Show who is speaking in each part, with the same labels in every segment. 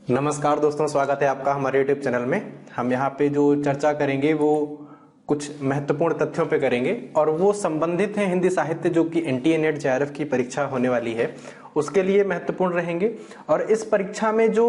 Speaker 1: नमस्कार दोस्तों, स्वागत है आपका हमारे YouTube चैनल में। हम यहाँ पे जो चर्चा करेंगे वो कुछ महत्वपूर्ण तथ्यों पे करेंगे और वो संबंधित हैं हिंदी साहित्य, जो कि NTA NET JRF की परीक्षा होने वाली है उसके लिए महत्वपूर्ण रहेंगे। और इस परीक्षा में जो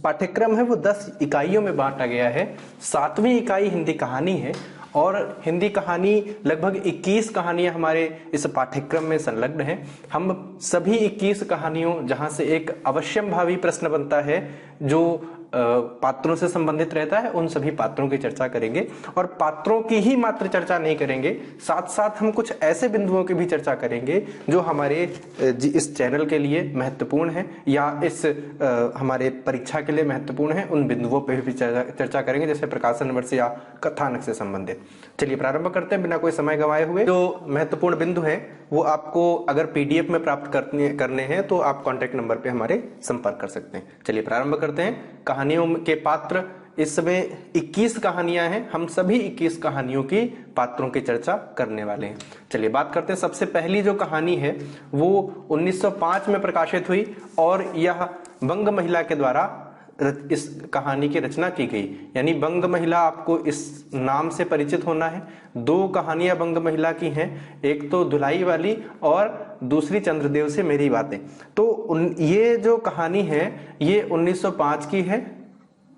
Speaker 1: पाठ्यक्रम है वो 10 इकाइयों में बांटा गया है। 7वीं इकाई हिंदी कहानी है और हिंदी कहानी लगभग 21 कहानियां हमारे इस पाठ्यक्रम में संलग्न हैं। हम सभी 21 कहानियों, जहां से एक अवश्यम भावी प्रश्न बनता है जो पात्रों से संबंधित रहता है, उन सभी पात्रों की चर्चा करेंगे। और पात्रों की ही मात्र चर्चा नहीं करेंगे, साथ साथ हम कुछ ऐसे बिंदुओं की भी चर्चा करेंगे जो हमारे इस चैनल के लिए महत्वपूर्ण है या इस हमारे परीक्षा के लिए महत्वपूर्ण है। उन बिंदुओं पर भी चर्चा करेंगे, जैसे प्रकाशन वर्ष या कथानक से संबंधित। चलिए प्रारंभ करते हैं बिना कोई समय गंवाए हुए। जो महत्वपूर्ण बिंदु है वो आपको अगर PDF में प्राप्त करने हैं तो आप कॉन्टेक्ट नंबर पे हमारे संपर्क कर सकते हैं। चलिए प्रारंभ करते हैं। कहानियों के पात्र, इस समय 21 कहानियां हैं। हम सभी 21 कहानियों की पात्रों की चर्चा करने वाले हैं। चलिए बात करते हैं। सबसे पहली जो कहानी है वो 1905 में प्रकाशित हुई और यह बंग महिला के द्वारा इस कहानी की रचना की गई। यानी बंग महिला, आपको इस नाम से परिचित होना है। 2 कहानियां बंग महिला की हैं, एक तो धुलाई वाली और दूसरी चंद्रदेव से मेरी बातें। तो ये जो कहानी है ये 1905 की है,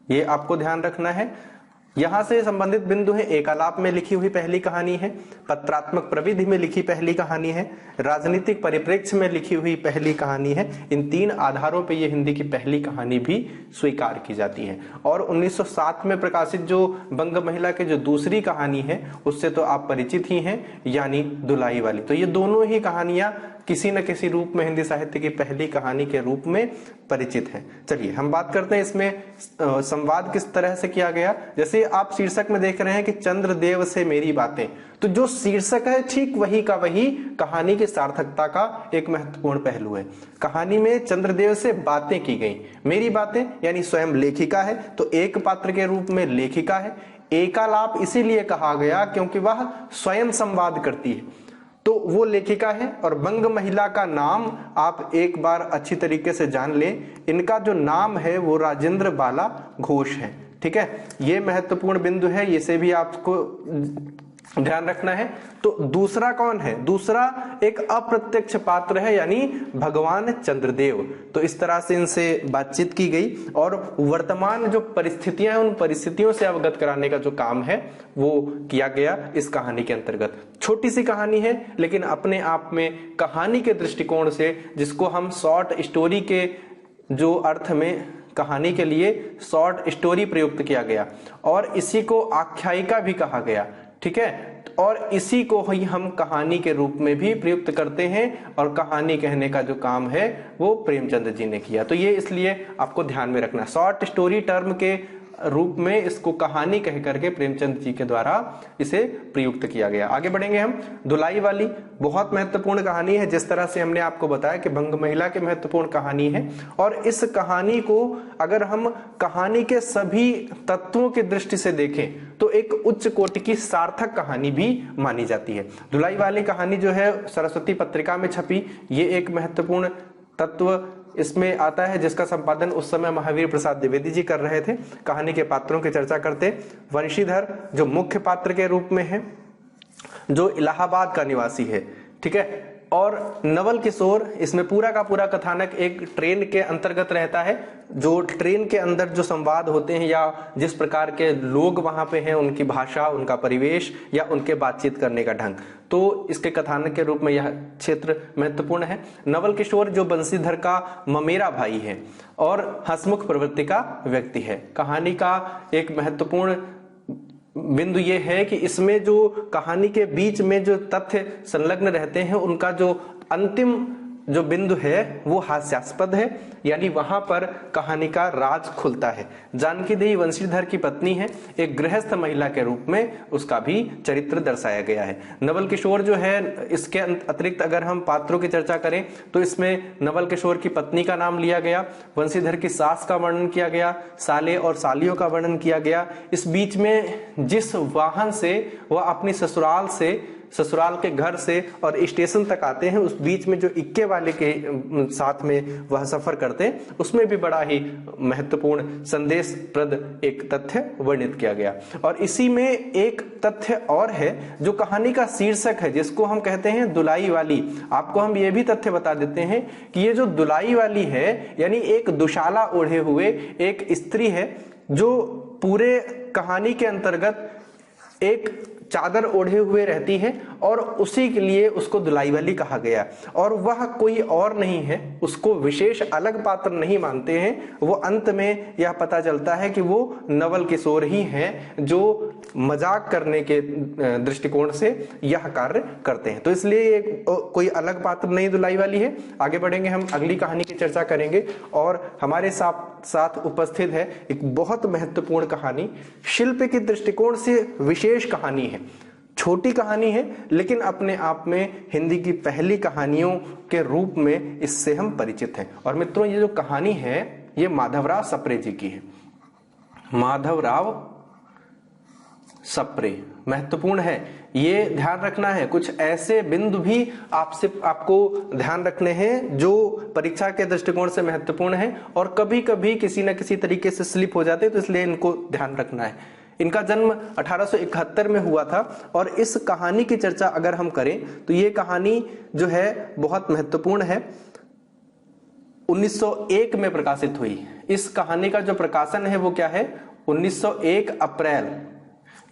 Speaker 1: ये आपको ध्यान रखना है। यहां से संबंधित बिंदु है, एकालाप में लिखी हुई पहली कहानी है, पत्रात्मक प्रविधि में लिखी पहली कहानी है, राजनीतिक परिप्रेक्ष्य में लिखी हुई पहली कहानी है। इन 3 आधारों पर यह हिंदी की पहली कहानी भी स्वीकार की जाती है। और 1907 में प्रकाशित जो बंग महिला की जो दूसरी कहानी है उससे तो आप परिचित ही हैं, यानी धुलाई वाली। तो ये दोनों ही कहानियां किसी न किसी रूप में हिंदी साहित्य की पहली कहानी के रूप में परिचित है। चलिए हम बात करते हैं इसमें संवाद किस तरह से किया गया। जैसे आप शीर्षक में देख रहे हैं कि चंद्रदेव से मेरी बातें, तो जो शीर्षक है ठीक वही का वही कहानी की सार्थकता का एक महत्वपूर्ण पहलू है। कहानी में चंद्रदेव से बातें की गई। मेरी बातें यानी स्वयं लेखिका है, तो एक पात्र के रूप में लेखिका है। एकालाप इसीलिए कहा गया क्योंकि वह स्वयं संवाद करती है, तो वो लेखिका है। और बंग महिला का नाम आप एक बार अच्छी तरीके से जान लें, इनका जो नाम है वो राजेंद्र बाला घोष है। ठीक है, ये महत्वपूर्ण बिंदु है, इसे भी आपको ध्यान रखना है। तो दूसरा कौन है? दूसरा एक अप्रत्यक्ष पात्र है, यानी भगवान चंद्रदेव। तो इस तरह से इनसे बातचीत की गई और वर्तमान जो परिस्थितियां हैं उन परिस्थितियों से अवगत कराने का जो काम है वो किया गया इस कहानी के अंतर्गत। छोटी सी कहानी है लेकिन अपने आप में कहानी के दृष्टिकोण से, जिसको हम शॉर्ट स्टोरी के जो अर्थ में कहानी के लिए शॉर्ट स्टोरी प्रयुक्त किया गया और इसी को आख्यायिका भी कहा गया। ठीक है, और इसी को ही हम कहानी के रूप में भी प्रयुक्त करते हैं और कहानी कहने का जो काम है वो प्रेमचंद जी ने किया। तो ये इसलिए आपको ध्यान में रखना, शॉर्ट स्टोरी टर्म के रूप में इसको कहानी कह करके प्रेमचंद जी के द्वारा इसे प्रयुक्त किया गया। आगे बढ़ेंगे हम। धुलाई वाली बहुत महत्वपूर्ण कहानी है, जिस तरह से हमने आपको बताया कि बंग महिला की महत्वपूर्ण कहानी है। और इस कहानी को अगर हम कहानी के सभी तत्वों की दृष्टि से देखें तो एक उच्च कोटि की सार्थक कहानी भी मानी जाती है। धुलाई वाली कहानी जो है सरस्वती पत्रिका में छपी, ये एक महत्वपूर्ण तत्व इसमें आता है, जिसका संपादन उस समय महावीर प्रसाद द्विवेदी जी कर रहे थे। कहानी के पात्रों की चर्चा करते, वंशीधर जो मुख्य पात्र के रूप में है, जो इलाहाबाद का निवासी है। ठीक है, और नवल किशोर, इसमें पूरा का पूरा कथानक एक ट्रेन के अंतर्गत रहता है। जो ट्रेन के अंदर जो संवाद होते हैं या जिस प्रकार के लोग वहां पे हैं, उनकी भाषा, उनका परिवेश या उनके बातचीत करने का ढंग, तो इसके कथानक के रूप में यह क्षेत्र महत्वपूर्ण है। नवल किशोर जो बंशीधर का ममेरा भाई है और हंसमुख प्रवृत्ति का व्यक्ति है। कहानी का एक महत्वपूर्ण बिंदु ये है कि इसमें जो कहानी के बीच में जो तथ्य संलग्न रहते हैं उनका जो अंतिम जो बिंदु है वो हास्यास्पद है, यानी वहां पर कहानी का राज खुलता है। जानकी देवी वंशीधर की पत्नी है, एक गृहस्थ महिला के रूप में उसका भी चरित्र दर्शाया गया है। नवल किशोर जो है, इसके अतिरिक्त अगर हम पात्रों की चर्चा करें तो इसमें नवल किशोर की पत्नी का नाम लिया गया, वंशीधर की सास का वर्णन किया गया, साले और सालियों का वर्णन किया गया। इस बीच में जिस वाहन से वह अपनी ससुराल से ससुराल के घर से और स्टेशन तक आते हैं, उस बीच में जो इक्के वाले के साथ में वह सफर करते हैं, उसमें भी बड़ा ही महत्वपूर्ण संदेशप्रद एक तथ्य वर्णित किया गया। और इसी में एक तथ्य और है जो कहानी का शीर्षक है, जिसको हम कहते हैं दुलाई वाली। आपको हम ये भी तथ्य बता देते हैं कि ये जो दुलाई वाली है, यानी एक दुशाला ओढ़े हुए एक स्त्री है जो पूरे कहानी के अंतर्गत एक चादर ओढ़े हुए रहती है, और उसी के लिए उसको दुलाई वाली कहा गया। और वह कोई और नहीं है, उसको विशेष अलग पात्र नहीं मानते हैं। वो अंत में यह पता चलता है कि वो नवल किशोर ही हैं जो मजाक करने के दृष्टिकोण से यह कार्य करते हैं। तो इसलिए कोई अलग पात्र नहीं दुलाई वाली है। आगे बढ़ेंगे, हम अगली कहानी की चर्चा करेंगे, और हमारे साथ उपस्थित है एक बहुत महत्वपूर्ण कहानी, शिल्प के दृष्टिकोण से विशेष कहानी है। छोटी कहानी है, लेकिन अपने आप में हिंदी की पहली कहानियों के रूप में इससे हम परिचित हैं। और मित्रों, ये जो कहानी है ये माधवराव सप्रे जी की है। माधवराव सप्रे महत्वपूर्ण है, ये ध्यान रखना है। कुछ ऐसे बिंदु भी आपको ध्यान रखने हैं जो परीक्षा के दृष्टिकोण से महत्वपूर्ण है और कभी कभी किसी न किसी तरीके से स्लिप हो जाते हैं, तो इसलिए इनको ध्यान रखना है। इनका जन्म 1871 में हुआ था, और इस कहानी की चर्चा अगर हम करें तो ये कहानी जो है बहुत महत्वपूर्ण है। 1901 में प्रकाशित हुई। इस कहानी का जो प्रकाशन है वो क्या है, 1901 अप्रैल।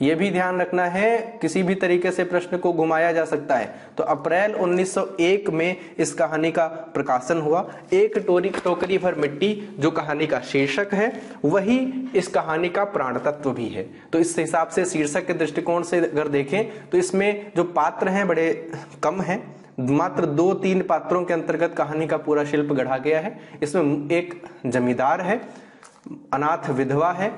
Speaker 1: ये भी ध्यान रखना है, किसी भी तरीके से प्रश्न को घुमाया जा सकता है। तो अप्रैल 1901 में इस कहानी का प्रकाशन हुआ। एक टोकरी भर मिट्टी जो कहानी का शीर्षक है, वही इस कहानी का प्राण तत्व भी है। तो इस हिसाब से शीर्षक के दृष्टिकोण से अगर देखें तो इसमें जो पात्र हैं बड़े कम हैं, मात्र 2-3 पात्रों के अंतर्गत कहानी का पूरा शिल्प गढ़ा गया है। इसमें एक जमींदार है, अनाथ विधवा है,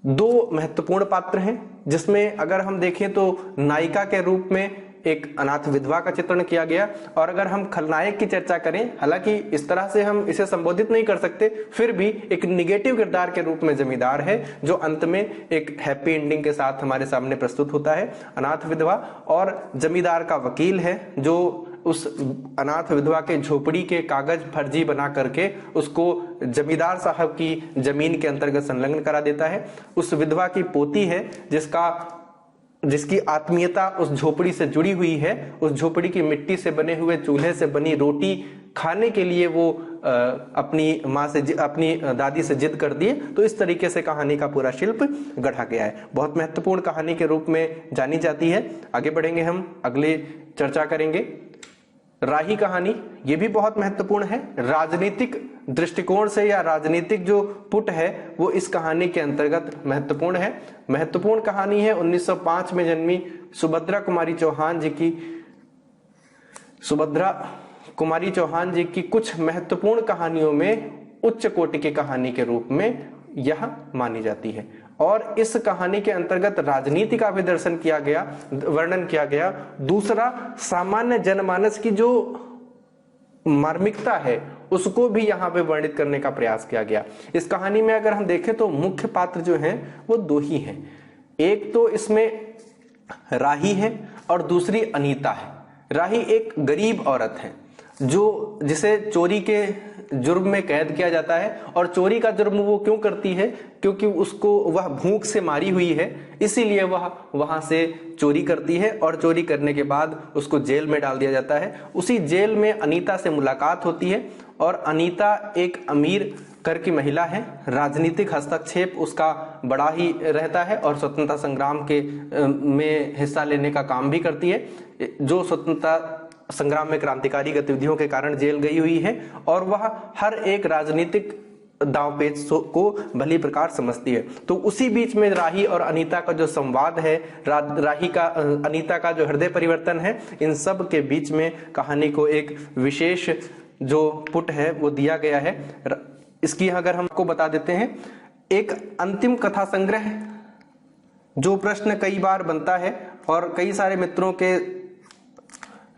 Speaker 1: 2 महत्वपूर्ण पात्र हैं, जिसमें अगर हम देखें तो नायिका के रूप में एक अनाथ विधवा का चित्रण किया गया, और अगर हम खलनायक की चर्चा करें, हालांकि इस तरह से हम इसे संबोधित नहीं कर सकते, फिर भी एक निगेटिव किरदार के रूप में जमींदार है, जो अंत में एक हैप्पी एंडिंग के साथ हमारे सामने प्रस्तुत होता है। अनाथ विधवा और जमींदार का वकील है, जो उस अनाथ विधवा के झोपड़ी के कागज फर्जी बना करके उसको जमींदार साहब की जमीन के अंतर्गत संलग्न करा देता है। उस विधवा की पोती है जिसकी आत्मीयता उस झोपड़ी से जुड़ी हुई है। उस झोपड़ी की मिट्टी से बने हुए चूल्हे से बनी रोटी खाने के लिए वो अपनी माँ से, अपनी दादी से जिद कर दिए। तो इस तरीके से कहानी का पूरा शिल्प गढ़ा गया है। बहुत महत्वपूर्ण कहानी के रूप में जानी जाती है। आगे बढ़ेंगे, हम अगले चर्चा करेंगे राही कहानी। ये भी बहुत महत्वपूर्ण है। राजनीतिक दृष्टिकोण से या राजनीतिक जो पुट है वो इस कहानी के अंतर्गत महत्वपूर्ण है। महत्वपूर्ण कहानी है 1905 में जन्मी सुभद्रा कुमारी चौहान जी की कुछ महत्वपूर्ण कहानियों में उच्च कोटि की कहानी के रूप में यह मानी जाती है। और इस कहानी के अंतर्गत राजनीति का भी वर्णन किया गया। दूसरा, सामान्य जनमानस की जो मार्मिकता है उसको भी यहाँ पे वर्णित करने का प्रयास किया गया। इस कहानी में अगर हम देखें तो मुख्य पात्र जो हैं वो 2 ही हैं। एक तो इसमें राही है और दूसरी अनीता है। राही एक गरीब औरत है जिसे चोरी के जुर्म में कैद किया जाता है, और चोरी का जुर्म वो क्यों करती है, क्योंकि वह भूख से मारी हुई है, इसीलिए वह वहां से चोरी करती है, और चोरी करने के बाद उसको जेल में डाल दिया जाता है। उसी जेल में अनीता से मुलाकात होती है, और अनीता एक अमीर घर की महिला है। राजनीतिक हस्तक्षेप उसका बड़ा ही रहता है, और स्वतंत्रता संग्राम में हिस्सा लेने का काम भी करती है। जो स्वतंत्रता संग्राम में क्रांतिकारी गतिविधियों के कारण जेल गई हुई है, और वह हर एक राजनीतिक दांवपेच को भली प्रकार समझती है। तो उसी बीच में राही और अनीता का जो संवाद है, अनीता का जो हृदय परिवर्तन है, इन सब के बीच में कहानी को एक विशेष जो पुट है वो दिया गया है। इसकी अगर हमको बता देते हैं, एक अंतिम कथा संग्रह जो प्रश्न कई बार बनता है और कई सारे मित्रों के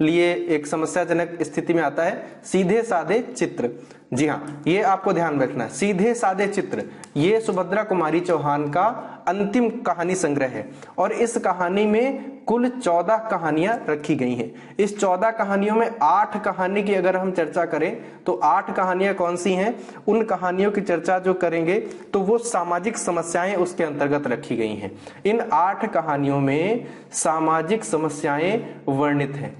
Speaker 1: लिए एक समस्याजनक स्थिति में आता है सीधे साधे चित्र। जी हाँ, ये आपको ध्यान रखना है, सीधे साधे चित्र ये सुभद्रा कुमारी चौहान का अंतिम कहानी संग्रह है और इस कहानी में कुल 14 कहानियां रखी गई हैं। इस 14 कहानियों में 8 कहानी की अगर हम चर्चा करें तो 8 कहानियां कौन सी हैं, उन कहानियों की चर्चा जो करेंगे तो वो सामाजिक समस्याएं उसके अंतर्गत रखी गई हैं। इन 8 कहानियों में सामाजिक समस्याएं वर्णित हैं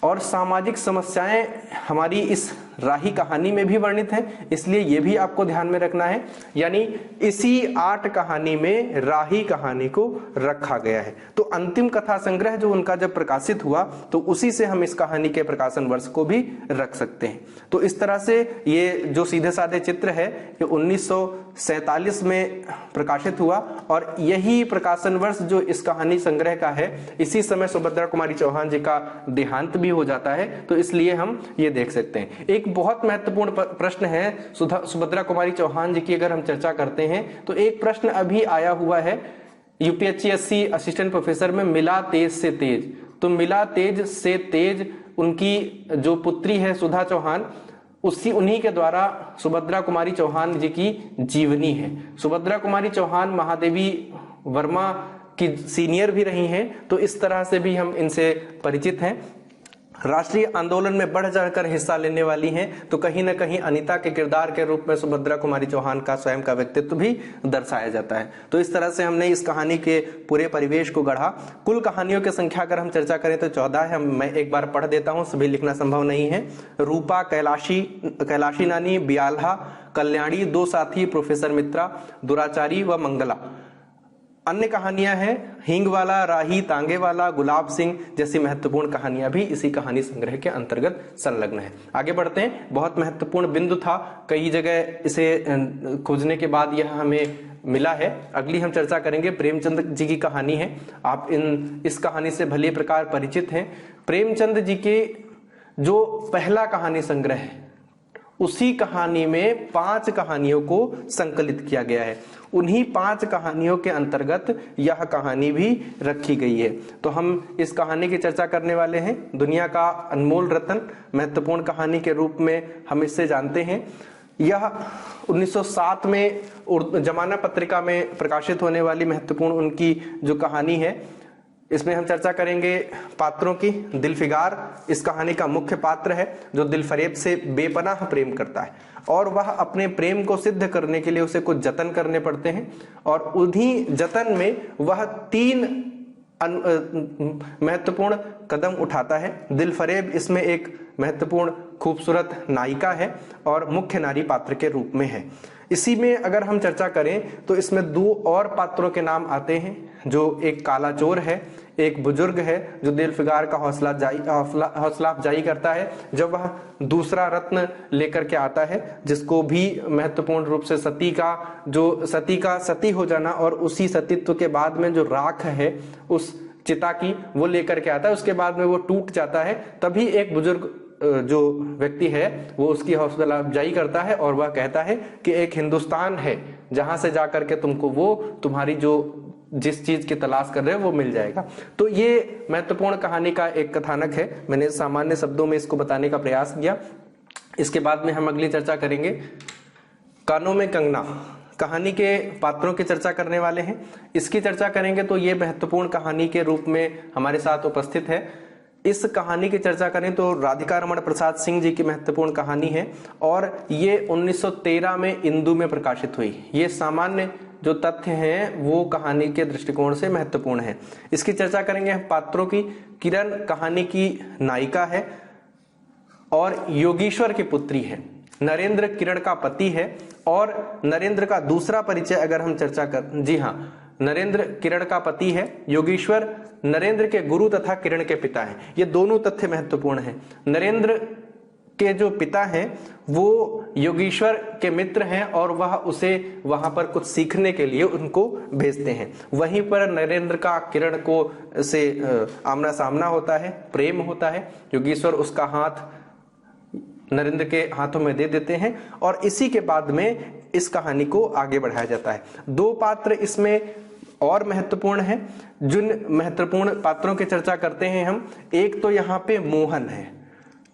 Speaker 1: और सामाजिक समस्याएं हमारी इस राही कहानी में भी वर्णित है, इसलिए यह भी आपको ध्यान में रखना है। यानी इसी 8 कहानी में राही कहानी को रखा गया है। तो अंतिम कथा संग्रह जो उनका जब प्रकाशित हुआ तो उसी से हम इस कहानी के प्रकाशन वर्ष को भी रख सकते हैं। तो इस तरह से ये जो सीधे साधे चित्र है ये 1947 में प्रकाशित हुआ और यही प्रकाशन वर्ष जो इस कहानी संग्रह का है, इसी समय सुभद्रा कुमारी चौहान जी का देहांत भी हो जाता है, तो इसलिए हम ये देख सकते हैं। एक बहुत महत्वपूर्ण प्रश्न है सुभद्रा कुमारी चौहान जी की अगर हम चर्चा करते हैं तो एक प्रश्न अभी आया हुआ है यूपीएससी असिस्टेंट प्रोफेसर में, मिला तेज से तेज। तो मिला तेज से तेज उनकी जो पुत्री है सुधा चौहान, उन्हीं के द्वारा सुभद्रा कुमारी चौहान जी की जीवनी है। सुभद्रा कुमारी चौहान महादेवी वर्मा की सीनियर भी रही हैं, तो इस तरह से भी हम इनसे परिचित हैं। राष्ट्रीय आंदोलन में बढ़ चढ़कर हिस्सा लेने वाली हैं, तो कहीं ना कहीं अनीता के किरदार के रूप में सुभद्रा कुमारी चौहान का स्वयं का व्यक्तित्व भी दर्शाया जाता है। तो इस तरह से हमने इस कहानी के पूरे परिवेश को गढ़ा। कुल कहानियों की संख्या अगर हम चर्चा करें तो 14 है। मैं एक बार पढ़ देता हूं, सभी लिखना संभव नहीं है। रूपा, कैलाशी नानी, ब्याल्हा, कल्याणी, 2 साथी, प्रोफेसर मित्रा, दुराचारी व मंगला। अन्य कहानियां हैं हिंगवाला, राही, तांगे वाला, गुलाब सिंह जैसी महत्वपूर्ण कहानियां भी इसी कहानी संग्रह के अंतर्गत संलग्न है। आगे बढ़ते हैं। बहुत महत्वपूर्ण बिंदु था, कई जगह इसे खोजने के बाद यह हमें मिला है। अगली हम चर्चा करेंगे प्रेमचंद जी की कहानी है। आप इस कहानी से भली प्रकार परिचित हैं। प्रेमचंद जी के जो पहला कहानी संग्रह है उसी कहानी में 5 कहानियों को संकलित किया गया है। उन्हीं 5 कहानियों के अंतर्गत यह कहानी भी रखी गई है। तो हम इस कहानी की चर्चा करने वाले हैं। दुनिया का अनमोल रत्न, महत्वपूर्ण कहानी के रूप में हम इससे जानते हैं। यह 1907 में जमाना पत्रिका में प्रकाशित होने वाली महत्वपूर्ण उनकी जो कहानी है, इसमें हम चर्चा करेंगे पात्रों की। दिलफिगार इस कहानी का मुख्य पात्र है जो दिलफरेब से बेपनाह प्रेम करता है और वह अपने प्रेम को सिद्ध करने के लिए उसे कुछ जतन करने पड़ते हैं और उन्हीं जतन में वह 3 महत्वपूर्ण कदम उठाता है। दिलफरेब इसमें एक महत्वपूर्ण खूबसूरत नायिका है और मुख्य नारी पात्र के रूप में है। इसी में अगर हम चर्चा करें तो इसमें 2 और पात्रों के नाम आते हैं, जो एक काला चोर है, एक बुजुर्ग है जो दिलफिगार का हौसला अफजाई करता है जब वह दूसरा रत्न लेकर के आता है, जिसको भी महत्वपूर्ण रूप से सती का सती हो जाना और उसी सतीत्व के बाद में जो राख है उस चिता की वो लेकर के आता है। उसके बाद में वो टूट जाता है, तभी एक बुजुर्ग जो व्यक्ति है वो उसकी हौसला अफजाई करता है और वह कहता है कि एक हिंदुस्तान है जहां से जाकर के तुमको वो तुम्हारी जो जिस चीज की तलाश कर रहे हो वो मिल जाएगा। तो ये महत्वपूर्ण कहानी का एक कथानक है। मैंने सामान्य शब्दों में इसको बताने का प्रयास किया। इसके बाद में हम अगली चर्चा करेंगे कानों में कंगना। कहानी के पात्रों की चर्चा करने वाले हैं। इसकी चर्चा करेंगे तो ये महत्वपूर्ण कहानी के रूप में हमारे साथ उपस्थित है। इस कहानी की चर्चा करें तो राधिका रमण प्रसाद सिंह जी की महत्वपूर्ण कहानी है और ये 1913 में इंदु में प्रकाशित हुई। ये सामान्य जो तथ्य हैं वो कहानी के दृष्टिकोण से महत्वपूर्ण है। इसकी चर्चा करेंगे हम पात्रों की। किरण कहानी की नायिका है और योगीश्वर की पुत्री है। नरेंद्र किरण का पति है और नरेंद्र का दूसरा परिचय अगर हम चर्चा कर, जी हाँ, नरेंद्र किरण का पति है। योगीश्वर नरेंद्र के गुरु तथा किरण के पिता हैं। ये दोनों तथ्य महत्वपूर्ण हैं। नरेंद्र के जो पिता हैं वो योगीश्वर के मित्र हैं और वह उसे वहां पर कुछ सीखने के लिए उनको भेजते हैं। वहीं पर नरेंद्र का किरण को से आमना सामना होता है, प्रेम होता है। योगीश्वर उसका हाथ नरेंद्र के हाथों में दे देते हैं और इसी के बाद में इस कहानी को आगे बढ़ाया जाता है। 2 पात्र इसमें और महत्वपूर्ण हैं। जिन महत्वपूर्ण पात्रों की चर्चा करते हैं हम, एक तो यहाँ पे मोहन है।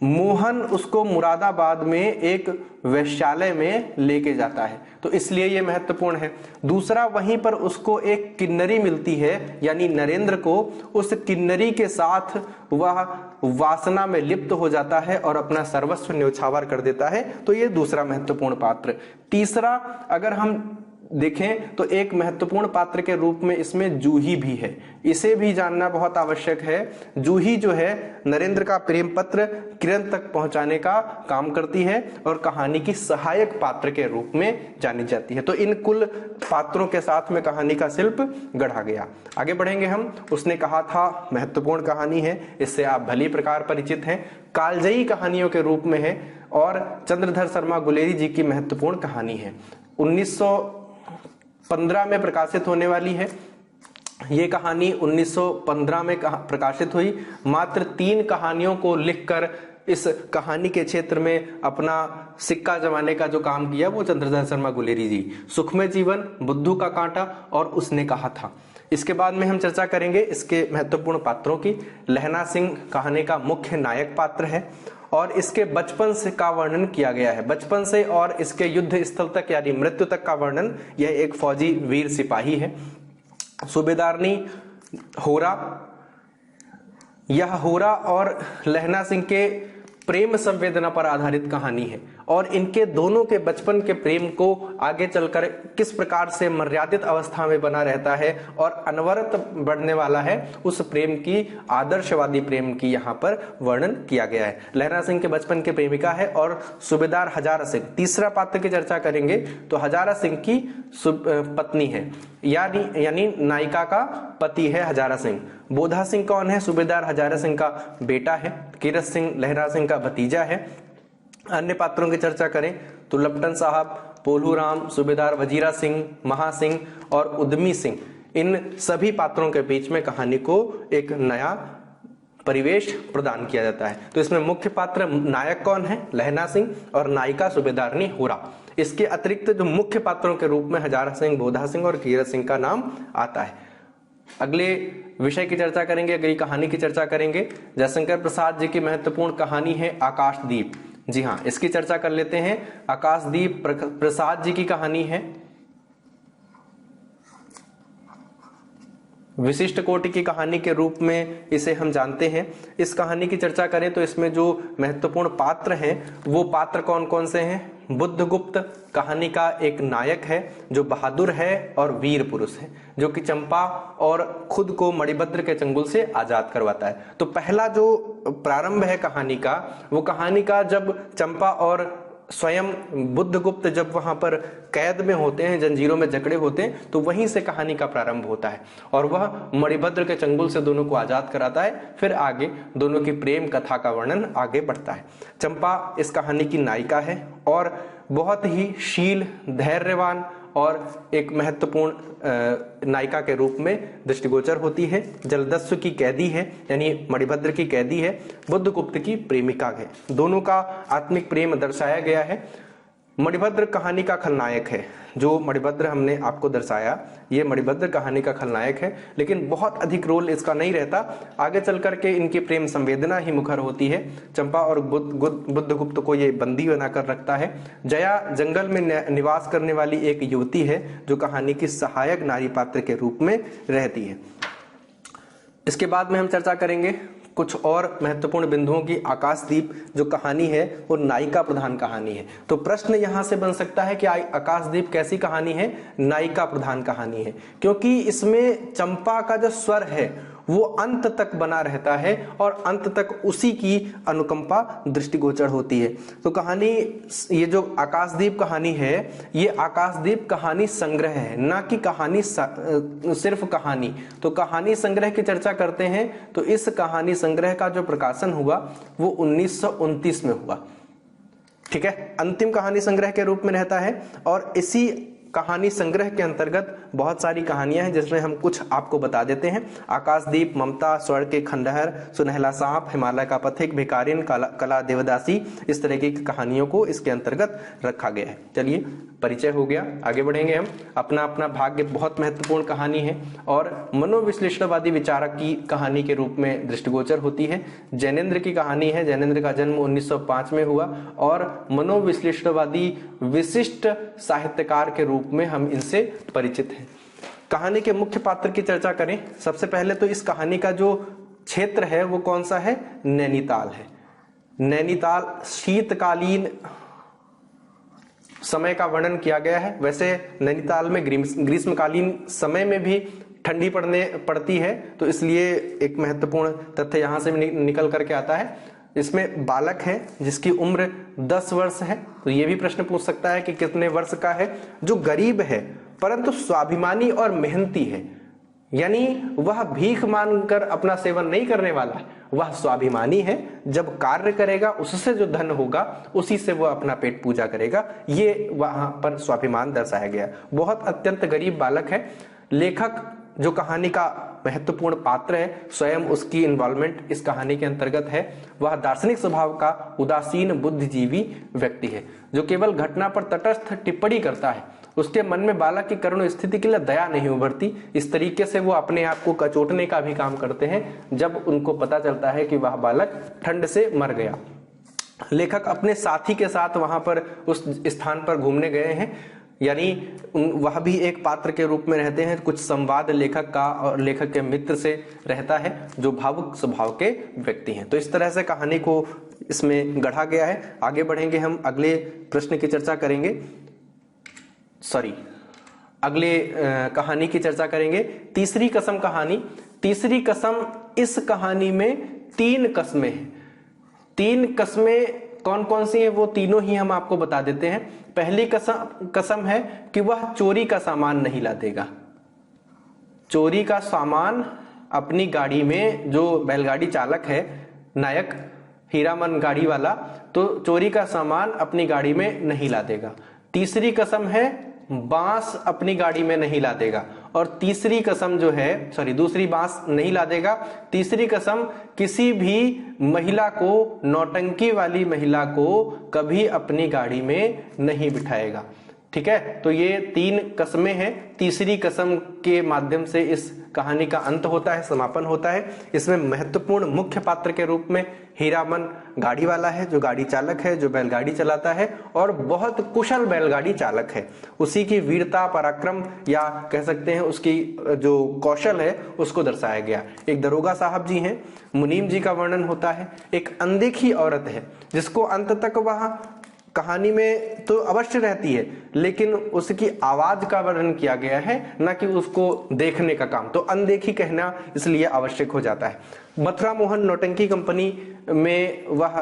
Speaker 1: मोहन उसको मुरादाबाद में एक वेश्यालय में लेके जाता है, तो इसलिए ये महत्वपूर्ण है। दूसरा, वहीं पर उसको एक किन्नरी मिलती है, यानी नरेंद्र को उस किन्नरी के साथ वह वासना में लिप्त हो जाता है और अपना सर्वस्व न्योछावर कर देता है, तो ये दूसरा महत्वपूर्ण पात्र। तीसरा, अगर हम देखें तो एक महत्वपूर्ण पात्र के रूप में इसमें जूही भी है, इसे भी जानना बहुत आवश्यक है। जूही जो है नरेंद्र का प्रेम पत्र किरण तक पहुंचाने का काम करती है और कहानी की सहायक पात्र के रूप में जानी जाती है। तो इन कुल पात्रों के साथ में कहानी का शिल्प गढ़ा गया। आगे बढ़ेंगे हम। उसने कहा था महत्वपूर्ण कहानी है, इससे आप भली प्रकार परिचित हैं, कालजयी कहानियों के रूप में है और चंद्रधर शर्मा गुलेरी जी की महत्वपूर्ण कहानी है। 1915 में प्रकाशित होने वाली है ये कहानी। 1915 में प्रकाशित हुई। मात्र 3 कहानियों को लिखकर इस कहानी के क्षेत्र में अपना सिक्का जमाने का जो काम किया वो चंद्रधर शर्मा गुलेरी जी। सुखमय जीवन, बुद्धू का कांटा और उसने कहा था। इसके बाद में हम चर्चा करेंगे इसके महत्वपूर्ण पात्रों की। लहना सिंह कहानी का मुख्य नायक पात्र है और इसके बचपन से का वर्णन किया गया है। बचपन से और इसके युद्ध स्थल तक यानी मृत्यु तक का वर्णन। यह एक फौजी वीर सिपाही है। सूबेदारनी होरा, यह होरा और लहना सिंह के प्रेम संवेदना पर आधारित कहानी है और इनके दोनों के बचपन के प्रेम को आगे चलकर किस प्रकार से मर्यादित अवस्था में बना रहता है और अनवरत बढ़ने वाला है, उस प्रेम की, आदर्शवादी प्रेम की यहाँ पर वर्णन किया गया है। लहना सिंह के बचपन के प्रेमिका है और सूबेदार हजारा सिंह, तीसरा पात्र की चर्चा करेंगे तो हजारा सिंह की पत्नी है, यानी नायिका का पति है हजारा सिंह। बोधा सिंह कौन है? सूबेदार हजारा सिंह का बेटा है। कीरत सिंह लहरा सिंह का भतीजा है। अन्य पात्रों की चर्चा करें तो लपटन साहब, पोलू राम, सूबेदार वजीरा सिंह, महासिंह और उद्यमी सिंह, इन सभी पात्रों के बीच में कहानी को एक नया परिवेश प्रदान किया जाता है। तो इसमें मुख्य पात्र नायक कौन है? लहना सिंह और नायिका सूबेदारनी होरा। इसके अतिरिक्त जो मुख्य पात्रों के रूप में हजारा सिंह, बोधा सिंह और कीरत सिंह का नाम आता है। अगले विषय की चर्चा करेंगे, अगली कहानी की चर्चा करेंगे। जयशंकर प्रसाद जी की महत्वपूर्ण कहानी है आकाशदीप। जी हाँ, इसकी चर्चा कर लेते हैं। आकाशदीप प्रसाद जी की कहानी है। विशिष्ट कोटि की कहानी के रूप में इसे हम जानते हैं। इस कहानी की चर्चा करें तो इसमें जो महत्वपूर्ण पात्र हैं वो पात्र कौन कौन से हैं? बुद्धगुप्त कहानी का एक नायक है जो बहादुर है और वीर पुरुष है, जो कि चंपा और खुद को मणिभद्र के चंगुल से आजाद करवाता है। तो पहला जो प्रारंभ है कहानी का, वो कहानी का जब चंपा और स्वयं बुद्धगुप्त जब वहां पर कैद में होते हैं, जंजीरों में जकड़े होते हैं, तो वहीं से कहानी का प्रारंभ होता है और वह मणिभद्र के चंगुल से दोनों को आजाद कराता है। फिर आगे दोनों की प्रेम कथा का वर्णन आगे बढ़ता है। चंपा इस कहानी की नायिका है और बहुत ही शील, धैर्यवान और एक महत्वपूर्ण नायिका के रूप में दृष्टिगोचर होती है। जलदस्यु की कैदी है, यानी मणिभद्र की कैदी है, बुद्धगुप्त की प्रेमिका है। दोनों का आत्मिक प्रेम दर्शाया गया है। मणिभद्र कहानी का खलनायक है। जो मणिभद्र हमने आपको दर्शाया, ये मणिभद्र कहानी का खलनायक है, लेकिन बहुत अधिक रोल इसका नहीं रहता। आगे चल करके इनकी प्रेम संवेदना ही मुखर होती है। चंपा और बुद्धगुप्त को ये बंदी बनाकर रखता है। जया जंगल में निवास करने वाली एक युवती है जो कहानी की सहायक नारी पात्र के रूप में रहती है। इसके बाद में हम चर्चा करेंगे कुछ और महत्वपूर्ण बिंदुओं की। आकाशदीप जो कहानी है वो नायिका प्रधान कहानी है। तो प्रश्न यहां से बन सकता है कि आकाशदीप कैसी कहानी है? नायिका प्रधान कहानी है, क्योंकि इसमें चंपा का जो स्वर है वो अंत तक बना रहता है और अंत तक उसी की अनुकंपा दृष्टिगोचर होती है। तो कहानी, ये जो आकाशदीप कहानी है, ये आकाशदीप कहानी संग्रह है, ना कि कहानी सिर्फ कहानी। तो कहानी संग्रह की चर्चा करते हैं तो इस कहानी संग्रह का जो प्रकाशन हुआ वो 1929 में हुआ। ठीक है, अंतिम कहानी संग्रह के रूप में रहता है और इसी कहानी संग्रह के अंतर्गत बहुत सारी कहानियां हैं, जिसमें हम कुछ आपको बता देते हैं। आकाशदीप, ममता, स्वर्ण के खंडहर, सुनहला सांप, हिमालय का पथिक, भिखारिन, कला देवदासी, इस तरह की कहानियों को इसके अंतर्गत रखा गया है। चलिए, परिचय हो गया, आगे बढ़ेंगे हम। अपना अपना भाग्य बहुत महत्वपूर्ण कहानी है और मनोविश्लेषणवादी विचारक की कहानी के रूप में दृष्टिगोचर होती है। जैनेन्द्र की कहानी है। जैनेन्द्र का जन्म 1905 में हुआ और मनोविश्लेषणवादी विशिष्ट साहित्यकार के रूप में हम इनसे परिचित हैं। कहानी के मुख्य पात्र की चर्चा करें, सबसे पहले तो इस कहानी का जो क्षेत्र है वो कौन सा है? नैनीताल है। नैनीताल शीतकालीन समय का वर्णन किया गया है। वैसे नैनीताल में ग्रीष्मकालीन समय में भी ठंडी पड़ती है, तो इसलिए एक महत्वपूर्ण तथ्य यहां से निकल करके आता है। इसमें बालक है जिसकी उम्र 10 वर्ष है, तो ये भी प्रश्न पूछ सकता है कि कितने वर्ष का है। जो गरीब है परंतु स्वाभिमानी और मेहनती है, यानी वह भीख मांगकर अपना सेवन नहीं करने वाला है, वह स्वाभिमानी है। जब कार्य करेगा उससे जो धन होगा उसी से वह अपना पेट पूजा करेगा, ये वहां पर स्वाभिमान दर्शाया गया। बहुत अत्यंत गरीब बालक है। लेखक जो कहानी का महत्वपूर्ण पात्र है, स्वयं उसकी इन्वॉल्वमेंट इस कहानी के अंतर्गत है। वह दार्शनिक स्वभाव का उदासीन बुद्धिजीवी व्यक्ति है जो केवल घटना पर तटस्थ टिप्पणी करता है। उसके मन में बालक की करुण स्थिति के लिए दया नहीं उभरती। इस तरीके से वो अपने आप को कचोटने का भी काम करते हैं जब उनको पता चलता है कि वह बालक ठंड से मर गया। लेखक अपने साथी के साथ वहां पर उस स्थान पर घूमने गए हैं, यानी वह भी एक पात्र के रूप में रहते हैं। कुछ संवाद लेखक का और लेखक के मित्र से रहता है जो भावुक स्वभाव के व्यक्ति हैं। तो इस तरह से कहानी को इसमें गढ़ा गया है। आगे बढ़ेंगे हम, अगले प्रश्न की चर्चा करेंगे, अगले कहानी की चर्चा करेंगे। तीसरी कसम कहानी। तीसरी कसम, इस कहानी में 3 कस्में हैं। 3 कस्में कौन कौन सी है वो तीनों ही हम आपको बता देते हैं। पहली कसम है कि वह चोरी का सामान नहीं ला देगा। चोरी का सामान अपनी गाड़ी में, जो बैलगाड़ी चालक है नायक हीरामन गाड़ी वाला, तो चोरी का सामान अपनी गाड़ी में नहीं ला देगा। तीसरी कसम है बांस अपनी गाड़ी में नहीं ला देगा। और तीसरी कसम जो है, दूसरी बांस नहीं ला देगा। तीसरी कसम, किसी भी महिला को, नौटंकी वाली महिला को कभी अपनी गाड़ी में नहीं बिठाएगा। ठीक है, तो ये 3 कस्में हैं। तीसरी कसम के माध्यम से इस कहानी का अंत होता है, समापन होता है। इसमें महत्वपूर्ण मुख्य पात्र के रूप में हीरामन गाड़ी वाला है, जो गाड़ी चालक है, जो बैलगाड़ी चलाता है और बहुत कुशल बैलगाड़ी चालक है। उसी की वीरता, पराक्रम या कह सकते हैं उसकी जो कौशल है उसको दर्शाया गया। एक दरोगा साहब जी हैं, मुनीम जी का वर्णन होता है। एक अनदेखी औरत है जिसको अंत तक वह कहानी में तो अवश्य रहती है, लेकिन उसकी आवाज का वर्णन किया गया है, ना कि उसको देखने का काम। तो अनदेखी कहना इसलिए आवश्यक हो जाता है। मथुरा मोहन नौटंकी कंपनी में वह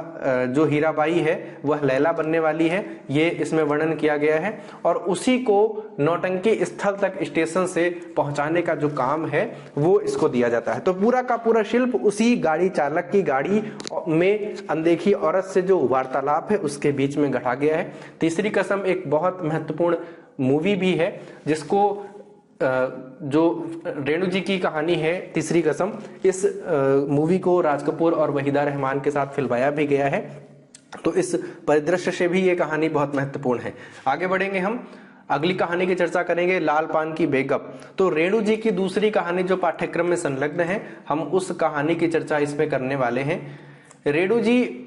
Speaker 1: जो हीराबाई है वह लैला बनने वाली है, ये इसमें वर्णन किया गया है। और उसी को नौटंकी स्थल तक स्टेशन से पहुंचाने का जो काम है वो इसको दिया जाता है। तो पूरा का पूरा शिल्प उसी गाड़ी चालक की गाड़ी में अनदेखी औरत से जो वार्तालाप है उसके बीच में गढ़ा गया है। तीसरी कसम एक बहुत महत्वपूर्ण मूवी भी है, जिसको जो रेणु जी की कहानी है तीसरी कसम, इस मूवी को राज कपूर और वहीदा रहमान के साथ फिल्माया भी गया है। तो इस परिदृश्य से भी ये कहानी बहुत महत्वपूर्ण है। आगे बढ़ेंगे हम, अगली कहानी की चर्चा करेंगे, लाल पान की बेगम। तो रेणु जी की दूसरी कहानी जो पाठ्यक्रम में संलग्न है, हम उस कहानी की चर्चा इसमें करने वाले हैं। रेणु जी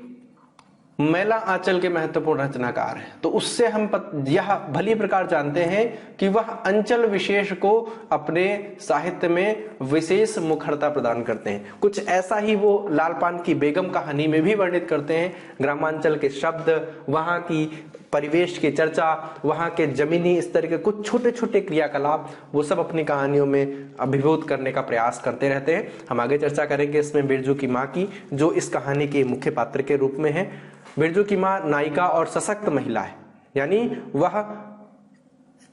Speaker 1: मैला आंचल के महत्वपूर्ण रचनाकार है, तो उससे हम यह भली प्रकार जानते हैं कि वह अंचल विशेष को अपने साहित्य में विशेष मुखरता प्रदान करते हैं। कुछ ऐसा ही वो लाल पान की बेगम कहानी में भी वर्णित करते हैं। ग्रामांचल के शब्द, वहां की परिवेश की चर्चा, वहां के जमीनी स्तर के कुछ छोटे छोटे क्रियाकलाप, वो सब अपनी कहानियों में अभिभूत करने का प्रयास करते रहते हैं। हम आगे चर्चा करेंगे इसमें बिरजू की माँ की, जो इस कहानी के मुख्य पात्र के रूप में है। बिरजू की माँ नायिका और सशक्त महिला है, यानी वह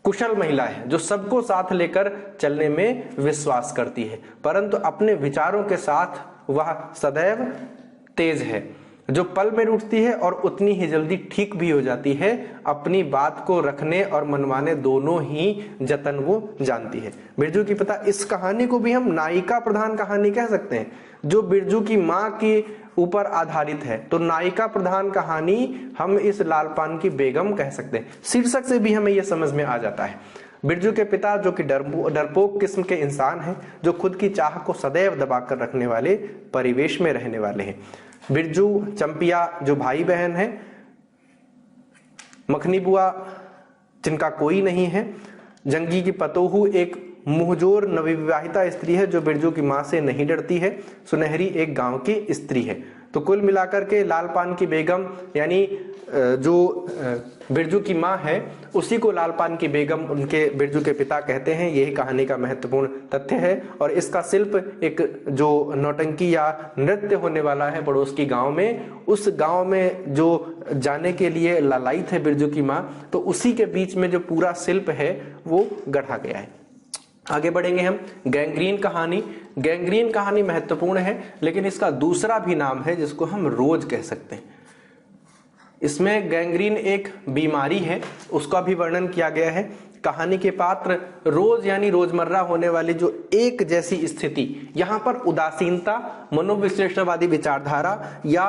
Speaker 1: कुशल महिला है जो सबको साथ लेकर चलने में विश्वास करती है, परंतु अपने विचारों के साथ वह सदैव तेज है। जो पल में रूठती है और उतनी ही जल्दी ठीक भी हो जाती है। अपनी बात को रखने और मनवाने दोनों ही जतन वो जानती है। बिरजू की पिता, इस कहानी को भी हम नायिका प्रधान कहानी कह सकते हैं, जो बिरजू की माँ के ऊपर आधारित है। तो नायिका प्रधान कहानी हम इस लाल पान की बेगम कह सकते हैं। शीर्षक से भी हमें यह समझ में आ जाता है। बिरजू के पिता जो कि डरपोक किस्म के इंसान हैं, जो खुद की चाह को सदैव दबाकर रखने वाले परिवेश में रहने वाले हैं। बिरजू चंपिया जो भाई बहन है, मखनी बुआ जिनका कोई नहीं है, जंगी की पतोहू एक मुहजोर नवविवाहिता स्त्री है जो बिरजू की मां से नहीं डरती है, सुनहरी एक गांव की स्त्री है। तो कुल मिलाकर के लाल पान की बेगम यानी जो बिरजू की मां है उसी को लाल पान की बेगम उनके बिरजू के पिता कहते हैं। यही कहानी का महत्वपूर्ण तथ्य है। और इसका शिल्प एक जो नौटंकी या नृत्य होने वाला है पड़ोस की गांव में, उस गांव में जो जाने के लिए लालायित है बिरजू की मां, तो उसी के बीच में जो पूरा शिल्प है वो गढ़ा गया है। आगे बढ़ेंगे हम। गैंग्रीन कहानी। गैंग्रीन कहानी महत्वपूर्ण है, लेकिन इसका दूसरा भी नाम है जिसको हम रोज कह सकते हैं। इसमें गैंग्रीन एक बीमारी है, उसका भी वर्णन किया गया है। कहानी के पात्र रोज यानी रोजमर्रा होने वाली जो एक जैसी स्थिति, यहां पर उदासीनता, मनोविश्लेषणवादी विचारधारा या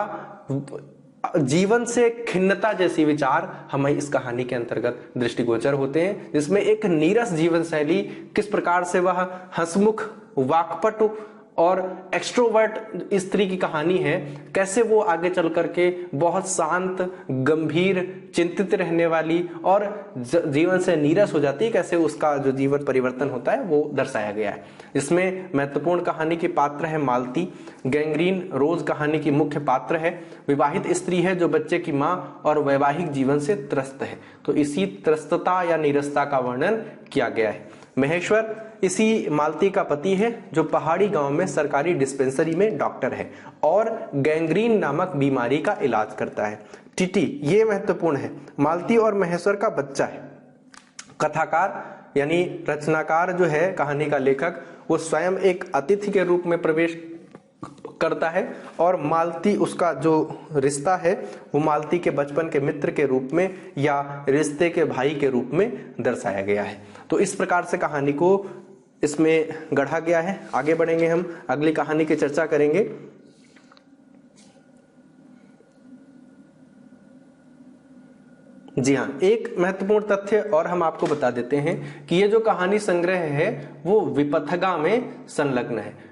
Speaker 1: जीवन से खिन्नता जैसी विचार हमें इस कहानी के अंतर्गत दृष्टिगोचर होते हैं, जिसमें एक नीरस जीवन शैली, किस प्रकार से वह हंसमुख, वाक्पटु और एक्सट्रोवर्ट स्त्री की कहानी है, कैसे वो आगे चल करके बहुत शांत, गंभीर, चिंतित रहने वाली और जीवन से नीरस हो जाती है, कैसे उसका जो जीवन परिवर्तन होता है वो दर्शाया गया है। इसमें महत्वपूर्ण कहानी के पात्र है मालती। गैंग्रीन रोज कहानी की मुख्य पात्र है। विवाहित स्त्री है जो बच्चे की मां और वैवाहिक जीवन से त्रस्त है। तो इसी त्रस्तता या नीरसता का वर्णन किया गया है। महेश्वर इसी मालती का पति है जो पहाड़ी गांव में सरकारी डिस्पेंसरी में डॉक्टर है और गैंग्रीन नामक बीमारी का इलाज करता है। टिटी, ये महत्वपूर्ण है, मालती और महेश्वर का बच्चा है। कथाकार यानी रचनाकार जो है कहानी का लेखक, वो स्वयं एक अतिथि के रूप में प्रवेश करता है और मालती, उसका जो रिश्ता है वो मालती के बचपन के मित्र के रूप में या रिश्ते के भाई के रूप में दर्शाया गया है। तो इस प्रकार से कहानी को इसमें गढ़ा गया है। आगे बढ़ेंगे हम, अगली कहानी की चर्चा करेंगे। जी हाँ, एक महत्वपूर्ण तथ्य और हम आपको बता देते हैं कि ये जो कहानी संग्रह है वो विपथगा में संलग्न है।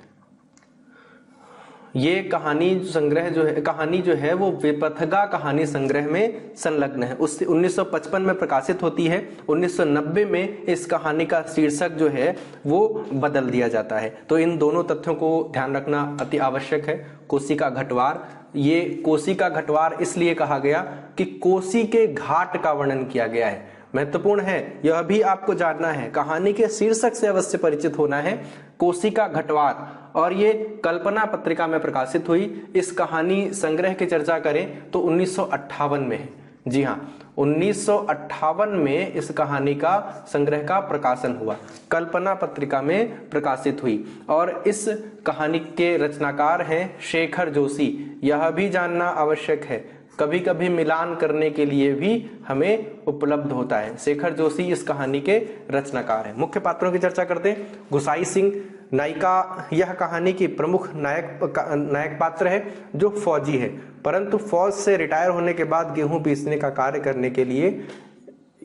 Speaker 1: ये कहानी जो है वो विपथगा कहानी संग्रह में संलग्न है। उससे 1955 में प्रकाशित होती है। 1990 में इस कहानी का शीर्षक जो है वो बदल दिया जाता है। तो इन दोनों तथ्यों को ध्यान रखना अति आवश्यक है। कोसी का घटवार, ये कोसी का घटवार इसलिए कहा गया कि कोसी के घाट का वर्णन किया गया है। महत्वपूर्ण है, यह भी आपको जानना है, कहानी के शीर्षक से अवश्य परिचित होना है। कोसी का घटवार, और ये कल्पना पत्रिका में प्रकाशित हुई। इस कहानी संग्रह की चर्चा करें तो 1958 में है। जी हाँ, 1958 में इस कहानी का संग्रह का प्रकाशन हुआ, कल्पना पत्रिका में प्रकाशित हुई। और इस कहानी के रचनाकार हैं शेखर जोशी। यह भी जानना आवश्यक है, कभी कभी मिलान करने के लिए भी हमें उपलब्ध होता है। शेखर जोशी इस कहानी के रचनाकार हैं। मुख्य पात्रों की चर्चा करते हैं। गुसाई सिंह नायिका, यह कहानी की प्रमुख नायक पात्र है जो फौजी है, परंतु फौज से रिटायर होने के बाद गेहूं पीसने का कार्य करने के लिए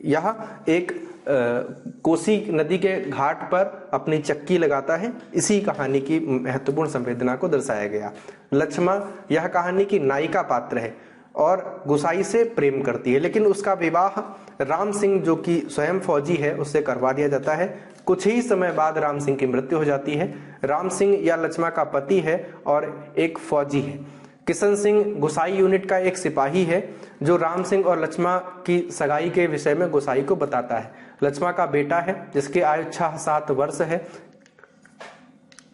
Speaker 1: यह एक कोसी नदी के घाट पर अपनी चक्की लगाता है। इसी कहानी की महत्वपूर्ण संवेदना को दर्शाया गया। लक्ष्मण, यह कहानी की नायिका पात्र है और गुसाई से प्रेम करती है, लेकिन उसका विवाह राम सिंह जो कि स्वयं फौजी है उससे करवा दिया जाता है। कुछ ही समय बाद राम सिंह की मृत्यु हो जाती है। राम सिंह या लक्ष्मण का पति है और एक फौजी है। किशन सिंह गुसाई यूनिट का एक सिपाही है जो राम सिंह और लक्ष्मण की सगाई के विषय में गुसाई को बताता है। लक्ष्मण का बेटा है जिसकी आयु 7 वर्ष है।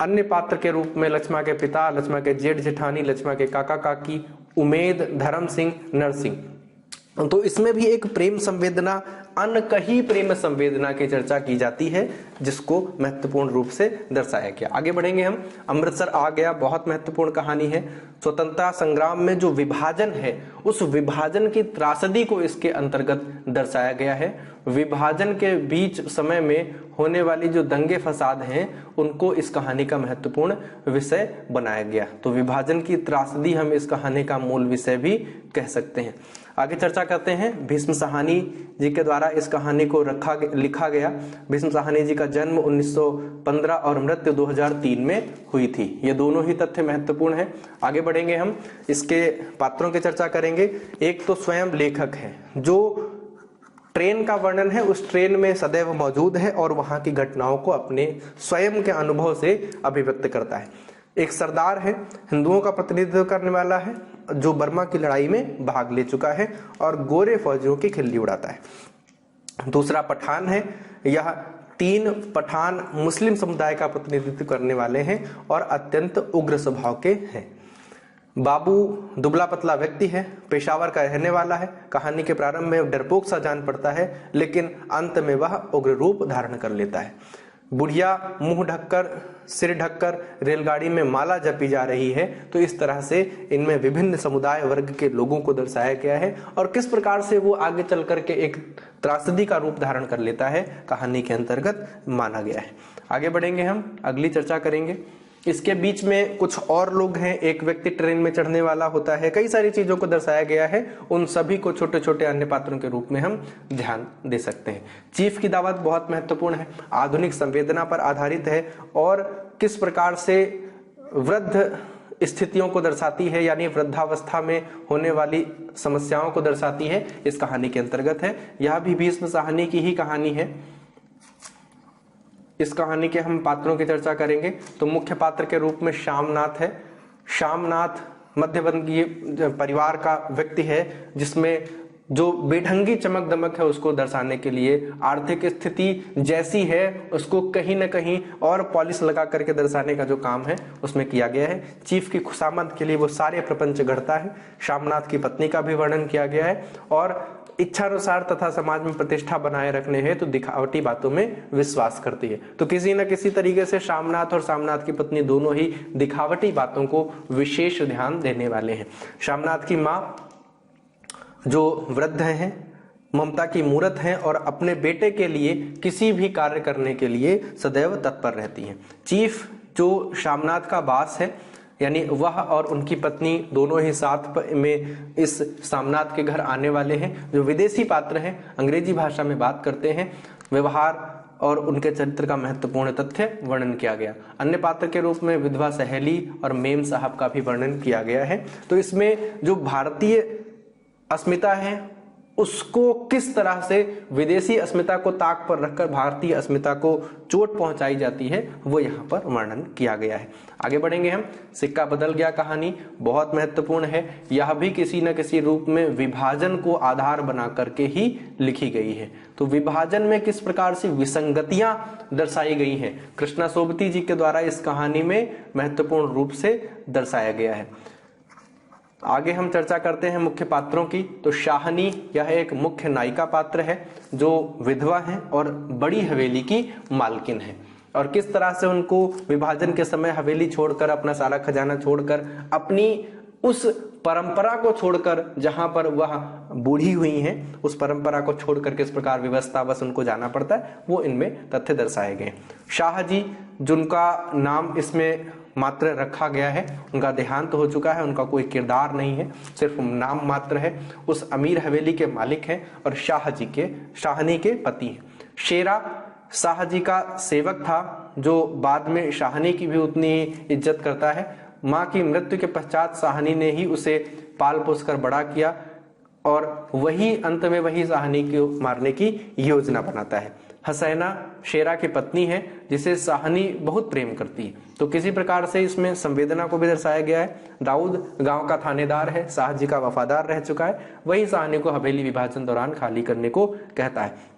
Speaker 1: अन्य पात्र के रूप में लक्ष्मण के पिता, लक्ष्मण के जेठ जेठानी, लक्ष्मण के काका काकी, उमेद, धर्म सिंह, नरसिंह। तो इसमें भी एक प्रेम संवेदना अनकही प्रेम संवेदना की चर्चा की जाती है, जिसको महत्वपूर्ण रूप से दर्शाया गया। आगे बढ़ेंगे हम। अमृतसर आ गया, बहुत महत्वपूर्ण कहानी है। स्वतंत्रता संग्राम में जो विभाजन है, उस विभाजन की त्रासदी को इसके अंतर्गत दर्शाया गया है। विभाजन के बीच समय में होने वाली जो दंगे फसाद हैं, उनको इस कहानी का महत्वपूर्ण विषय बनाया गया। तो विभाजन की त्रासदी हम इस कहानी का मूल विषय भी कह सकते हैं। आगे चर्चा करते हैं। भीष्म साहनी जी के द्वारा इस कहानी को लिखा गया। भीष्म साहनी जी का जन्म 1915 और मृत्यु 2003 में हुई थी। ये दोनों ही तथ्य महत्वपूर्ण हैं। आगे बढ़ेंगे हम, इसके पात्रों की चर्चा करेंगे। एक तो स्वयं लेखक है, जो ट्रेन का वर्णन है उस ट्रेन में सदैव मौजूद है और वहां की घटनाओं को अपने स्वयं के अनुभव से अभिव्यक्त करता है। एक सरदार है, हिंदुओं का प्रतिनिधित्व करने वाला है, जो बर्मा की लड़ाई में भाग ले चुका है और गोरे फौजियों की खिल्ली उड़ाता है। दूसरा पठान है। यह 3 पठान मुस्लिम समुदाय का प्रतिनिधित्व करने वाले हैं और अत्यंत उग्र स्वभाव के हैं। बाबू दुबला पतला व्यक्ति है, पेशावर का रहने वाला है। कहानी के प्रारंभ में डरपोक सा जान पड़ता है, लेकिन अंत में वह उग्र रूप धारण कर लेता है। बुढ़िया मुंह ढककर, सिर ढककर रेलगाड़ी में माला जपी जा रही है। तो इस तरह से इनमें विभिन्न समुदाय वर्ग के लोगों को दर्शाया गया है और किस प्रकार से वो आगे चल करके एक त्रासदी का रूप धारण कर लेता है, कहानी के अंतर्गत माना गया है। आगे बढ़ेंगे हम, अगली चर्चा करेंगे। इसके बीच में कुछ और लोग हैं, एक व्यक्ति ट्रेन में चढ़ने वाला होता है, कई सारी चीजों को दर्शाया गया है। उन सभी को छोटे छोटे अन्य पात्रों के रूप में हम ध्यान दे सकते हैं। चीफ की दावत बहुत महत्वपूर्ण है, आधुनिक संवेदना पर आधारित है और किस प्रकार से वृद्ध स्थितियों को दर्शाती है, यानी वृद्धावस्था में होने वाली समस्याओं को दर्शाती है, इस कहानी के अंतर्गत है। यह भी भीष्म साहनी की ही कहानी है। इस कहानी के हम पात्रों की चर्चा करेंगे। तो मुख्य पात्र के रूप में श्यामनाथ है। श्यामनाथ मध्यवर्गीय परिवार का व्यक्ति है, जिसमें जो बेढंगी चमक दमक है उसको दर्शाने के लिए आर्थिक स्थिति जैसी है उसको कहीं ना कहीं और पॉलिश लगा करके दर्शाने का जो काम है उसमें किया गया है। चीफ की खुशामद के लिए वो सारे प्रपंच गढ़ता है। श्यामनाथ की पत्नी का भी वर्णन किया गया है और इच्छानुसार तथा समाज में प्रतिष्ठा बनाए रखने है तो दिखावटी बातों में विश्वास करती है। तो किसी न किसी तरीके से श्यामनाथ और श्यामनाथ की पत्नी दोनों ही दिखावटी बातों को विशेष ध्यान देने वाले हैं। श्यामनाथ की माँ जो वृद्ध हैं, ममता की मूरत हैं और अपने बेटे के लिए किसी भी कार्य करने के लिए सदैव तत्पर रहती हैं। चीफ जो श्यामनाथ का बास है, यानी वह और उनकी पत्नी दोनों ही साथ में इस श्यामनाथ के घर आने वाले हैं। जो विदेशी पात्र हैं, अंग्रेजी भाषा में बात करते हैं, व्यवहार और उनके चरित्र का महत्वपूर्ण तथ्य वर्णन किया गया। अन्य पात्र के रूप में विधवा सहेली और मेम साहब का भी वर्णन किया गया है। तो इसमें जो भारतीय अस्मिता है उसको किस तरह से विदेशी अस्मिता को ताक पर रखकर भारतीय अस्मिता को चोट पहुंचाई जाती है वो यहाँ पर वर्णन किया गया है। आगे बढ़ेंगे हम। सिक्का बदल गया कहानी बहुत महत्वपूर्ण है। यह भी किसी न किसी रूप में विभाजन को आधार बना करके ही लिखी गई है। तो विभाजन में किस प्रकार से विसंगतियां दर्शाई गई हैं, कृष्णा सोबती जी के द्वारा इस कहानी में महत्वपूर्ण रूप से दर्शाया गया है। आगे हम चर्चा करते हैं मुख्य पात्रों की। तो शाहनी यह एक मुख्य नायिका पात्र है जो विधवा है और बड़ी हवेली की मालकिन है और किस तरह से उनको विभाजन के समय हवेली छोड़कर, अपना सारा खजाना छोड़कर, अपनी उस परंपरा को छोड़कर जहां पर वह बूढ़ी हुई हैं उस परंपरा को छोड़कर किस प्रकार व्यवस्था बस उनको जाना पड़ता है, वो इनमें तथ्य दर्शाए गए। शाह जी जिनका नाम इसमें मात्र रखा गया है, उनका देहांत हो चुका है, उनका कोई किरदार नहीं है, सिर्फ नाम मात्र है। उस अमीर हवेली के मालिक हैं और शाहनी के पति हैं। शेरा शाह जी का सेवक था जो बाद में शाहनी की भी उतनी ही इज्जत करता है। माँ की मृत्यु के पश्चात शाहनी ने ही उसे पाल पोस कर बड़ा किया और वही अंत में वही शाहनी को मारने की योजना बनाता है। हसैना शेरा की पत्नी है जिसे शाहनी बहुत प्रेम करती है। तो किसी प्रकार से इसमें संवेदना को भी दर्शाया गया है। दाऊद गांव का थानेदार है, शाह जी का वफादार रह चुका है, वही शाहनी को हवेली विभाजन दौरान खाली करने को कहता है।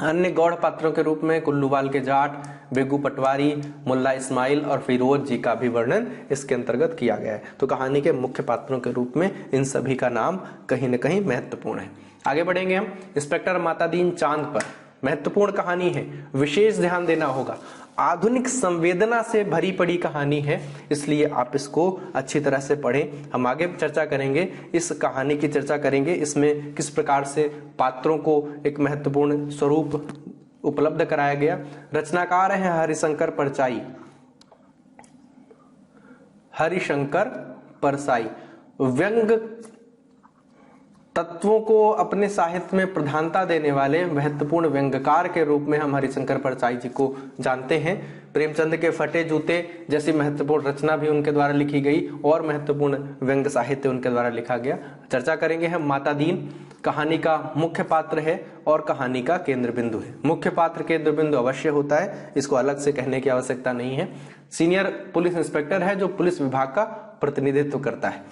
Speaker 1: अन्य गौड़ पात्रों के रूप में कुल्लूवाल के जाट, बेगू पटवारी, मुल्ला इस्माइल और फिरोज जी का भी वर्णन इसके अंतर्गत किया गया है। तो कहानी के मुख्य पात्रों के रूप में इन सभी का नाम कहीं न कहीं महत्वपूर्ण है। आगे बढ़ेंगे हम। इंस्पेक्टर मातादीन चांद पर, महत्वपूर्ण कहानी है, विशेष ध्यान देना होगा। आधुनिक संवेदना से भरी पड़ी कहानी है, इसलिए आप इसको अच्छी तरह से पढ़ें। हम आगे चर्चा करेंगे, इस कहानी की चर्चा करेंगे, इसमें किस प्रकार से पात्रों को एक महत्वपूर्ण स्वरूप उपलब्ध कराया गया। रचनाकार हैं हरिशंकर परसाई, हरिशंकर परसाई। व्यंग तत्वों को अपने साहित्य में प्रधानता देने वाले महत्वपूर्ण व्यंग्यकार के रूप में हम हरिशंकर परसाई जी को जानते हैं। प्रेमचंद के फटे जूते जैसी महत्वपूर्ण रचना भी उनके द्वारा लिखी गई और महत्वपूर्ण व्यंग्य साहित्य उनके द्वारा लिखा गया। चर्चा करेंगे हम। मातादीन कहानी का मुख्य पात्र है और कहानी का केंद्र बिंदु है। मुख्य पात्र केंद्र बिंदु अवश्य होता है, इसको अलग से कहने की आवश्यकता नहीं है। सीनियर पुलिस इंस्पेक्टर है जो पुलिस विभाग का प्रतिनिधित्व करता है।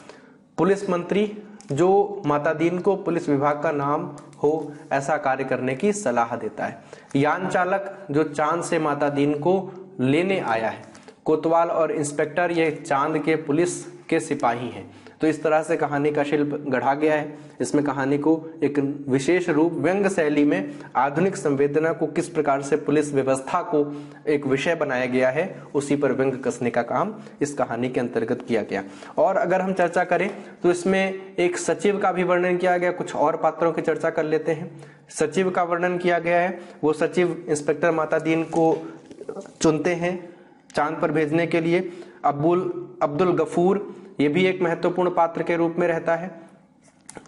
Speaker 1: पुलिस मंत्री जो मातादीन को पुलिस विभाग का नाम हो ऐसा कार्य करने की सलाह देता है। यान चालक जो चांद से मातादीन को लेने आया है। कोतवाल और इंस्पेक्टर ये चांद के पुलिस के सिपाही हैं। तो इस तरह से कहानी का शिल्प गढ़ा गया है। इसमें कहानी को एक विशेष रूप व्यंग्य शैली में आधुनिक संवेदना को किस प्रकार से पुलिस व्यवस्था को एक विषय बनाया गया है, उसी पर व्यंग्य कसने का काम इस कहानी के अंतर्गत किया गया। और अगर हम चर्चा करें तो इसमें एक सचिव का भी वर्णन किया गया। कुछ और पात्रों की चर्चा कर लेते हैं। सचिव का वर्णन किया गया है। वो सचिव इंस्पेक्टर मातादीन को चुनते हैं चांद पर भेजने के लिए। अब्दुल गफूर ये भी एक महत्वपूर्ण पात्र के रूप में रहता है।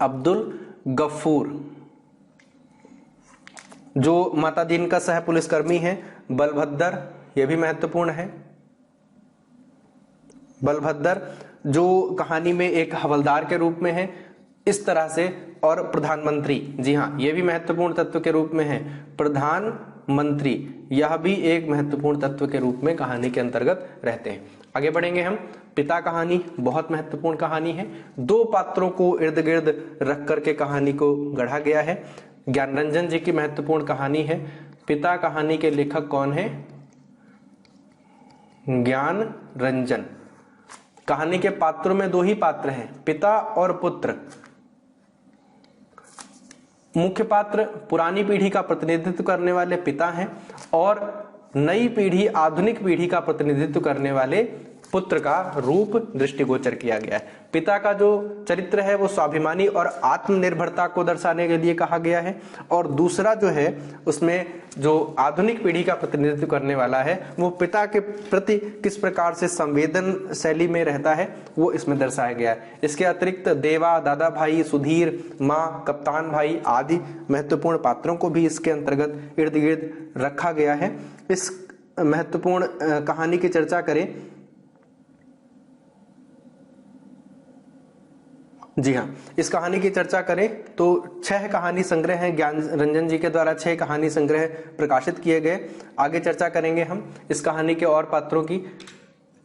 Speaker 1: अब्दुल गफूर जो मातादीन का सह पुलिसकर्मी है। बलभद्र ये भी महत्वपूर्ण है। बलभद्र जो कहानी में एक हवलदार के रूप में है। इस तरह से और प्रधानमंत्री, जी हाँ, ये भी महत्वपूर्ण तत्व के रूप में है। प्रधानमंत्री यह भी एक महत्वपूर्ण तत्व के रूप में कहानी के अंतर्गत रहते हैं। आगे बढ़ेंगे हम। पिता कहानी बहुत महत्वपूर्ण कहानी है। दो पात्रों को इर्द गिर्द रख करके कहानी को गढ़ा गया है। ज्ञानरंजन जी की महत्वपूर्ण कहानी है। पिता कहानी के लेखक कौन है? ज्ञानरंजन। कहानी के पात्रों में दो ही पात्र हैं, पिता और पुत्र। मुख्य पात्र पुरानी पीढ़ी का प्रतिनिधित्व करने वाले पिता हैं और नई पीढ़ी, आधुनिक पीढ़ी का प्रतिनिधित्व करने वाले पुत्र का रूप दृष्टिगोचर किया गया है। पिता का जो चरित्र है वो स्वाभिमानी और आत्मनिर्भरता को दर्शाने के लिए कहा गया है, और दूसरा जो है उसमें जो आधुनिक पीढ़ी का प्रतिनिधित्व करने वाला है वो पिता के प्रति किस प्रकार से संवेदन शैली में रहता है वो इसमें दर्शाया गया है। इसके अतिरिक्त देवा, दादा भाई, सुधीर, माँ, कप्तान भाई आदि महत्वपूर्ण पात्रों को भी इसके अंतर्गत इर्द गिर्द रखा गया है। इस महत्वपूर्ण कहानी की चर्चा करें, जी हाँ, इस कहानी की चर्चा करें तो 6 कहानी संग्रह हैं। ज्ञानरंजन जी के द्वारा 6 कहानी संग्रह प्रकाशित किए गए। आगे चर्चा करेंगे हम इस कहानी के और पात्रों की।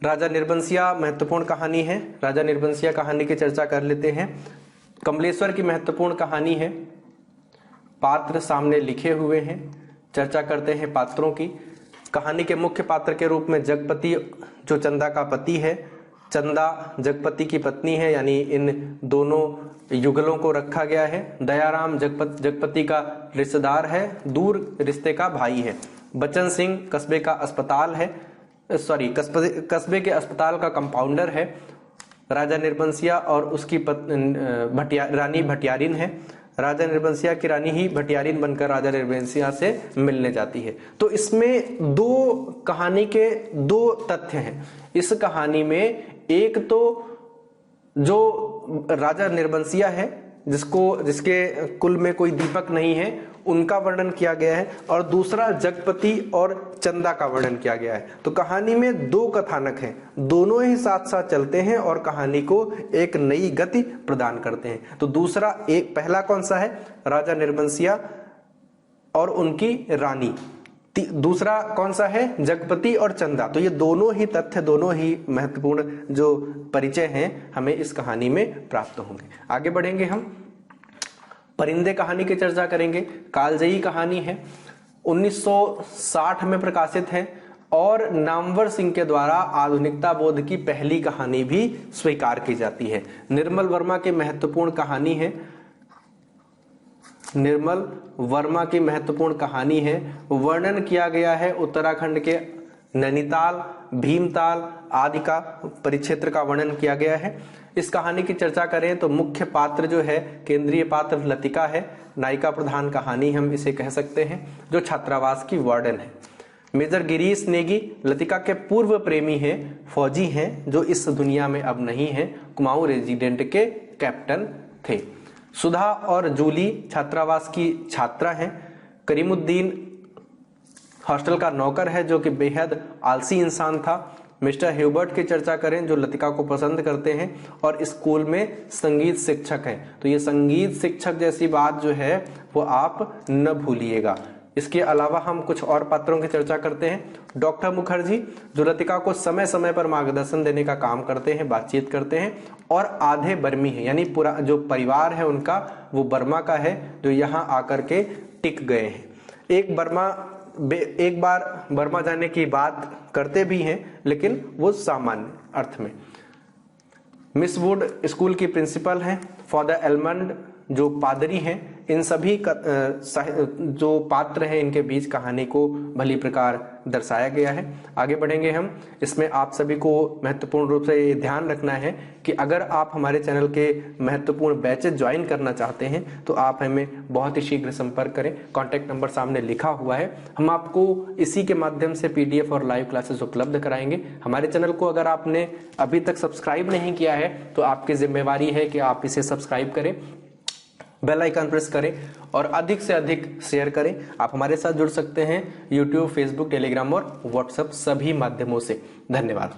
Speaker 1: राजा निर्बंसिया महत्वपूर्ण कहानी है। राजा निर्बंसिया कहानी की चर्चा कर लेते हैं। कमलेश्वर की महत्वपूर्ण कहानी है। पात्र सामने लिखे हुए हैं। चर्चा करते हैं पात्रों की। कहानी के मुख्य पात्र के रूप में जगपति जो चंदा का पति है, चंदा जगपति की पत्नी है, यानी इन दोनों युगलों को रखा गया है। दयाराम जगपति का रिश्तेदार है, दूर रिश्ते का भाई है। बच्चन सिंह कस्बे का अस्पताल है, कस्बे के अस्पताल का कंपाउंडर है। राजा निर्बंसिया और उसकी रानी भटियारिन है। राजा निर्बंसिया की रानी ही भटियारिन बनकर राजा निर्बंसिया से मिलने जाती है। तो इसमें दो कहानी के दो तथ्य हैं। इस कहानी में एक तो जो राजा निर्बंसिया है जिसके कुल में कोई दीपक नहीं है उनका वर्णन किया गया है, और दूसरा जगपति और चंदा का वर्णन किया गया है। तो कहानी में दो कथानक हैं, दोनों ही साथ साथ चलते हैं और कहानी को एक नई गति प्रदान करते हैं। तो दूसरा एक पहला कौन सा है? राजा निर्बंसिया और उनकी रानी। दूसरा कौन सा है? जगपति और चंदा। तो ये दोनों ही तथ्य, दोनों ही महत्वपूर्ण जो परिचय हैं हमें इस कहानी में प्राप्त होंगे। आगे बढ़ेंगे हम। परिंदे कहानी की चर्चा करेंगे। कालजयी कहानी है, 1960 में प्रकाशित है और नामवर सिंह के द्वारा आधुनिकता बोध की पहली कहानी भी स्वीकार की जाती है। निर्मल वर्मा की महत्वपूर्ण कहानी है। निर्मल वर्मा की महत्वपूर्ण कहानी है। वर्णन किया गया है उत्तराखंड के नैनीताल, भीमताल आदि का परिक्षेत्र का वर्णन किया गया है। इस कहानी की चर्चा करें तो मुख्य पात्र जो है, केंद्रीय पात्र लतिका है, नायिका प्रधान कहानी हम इसे कह सकते हैं, जो छात्रावास की वार्डन है। मेजर गिरीश नेगी लतिका के पूर्व प्रेमी हैं, फौजी हैं, जो इस दुनिया में अब नहीं है, कुमाऊं रेजिडेंट के कैप्टन थे। सुधा और जूली छात्रावास की छात्रा हैं। करीमुद्दीन हॉस्टल का नौकर है, जो कि बेहद आलसी इंसान था। मिस्टर ह्यूबर्ट की चर्चा करें, जो लतिका को पसंद करते हैं और स्कूल में संगीत शिक्षक हैं। तो ये संगीत शिक्षक जैसी बात जो है वो आप न भूलिएगा। इसके अलावा हम कुछ और पात्रों की चर्चा करते हैं। डॉक्टर मुखर्जी, जो लतिका को समय समय पर मार्गदर्शन देने का काम करते हैं, बातचीत करते हैं, और आधे बर्मी है, यानी पूरा जो परिवार है उनका वो बर्मा का है, जो यहाँ आकर के टिक गए हैं। एक बार बर्मा जाने की बात करते भी हैं, लेकिन वो सामान्य अर्थ में। मिस वुड स्कूल की प्रिंसिपल हैं। फादर एलमंड जो पादरी हैं। इन सभी जो पात्र हैं इनके बीच कहानी को भली प्रकार दर्शाया गया है। आगे बढ़ेंगे हम। इसमें आप सभी को महत्वपूर्ण रूप से ये ध्यान रखना है कि अगर आप हमारे चैनल के महत्वपूर्ण बैचेज ज्वाइन करना चाहते हैं तो आप हमें बहुत ही शीघ्र संपर्क करें। कॉन्टैक्ट नंबर सामने लिखा हुआ है। हम आपको इसी के माध्यम से PDF और लाइव क्लासेस उपलब्ध कराएंगे। हमारे चैनल को अगर आपने अभी तक सब्सक्राइब नहीं किया है तो आपकी जिम्मेवारी है कि आप इसे सब्सक्राइब करें, बेल आइकन प्रेस करें और अधिक से अधिक शेयर करें। आप हमारे साथ जुड़ सकते हैं YouTube, Facebook, Telegram और WhatsApp सभी माध्यमों से। धन्यवाद।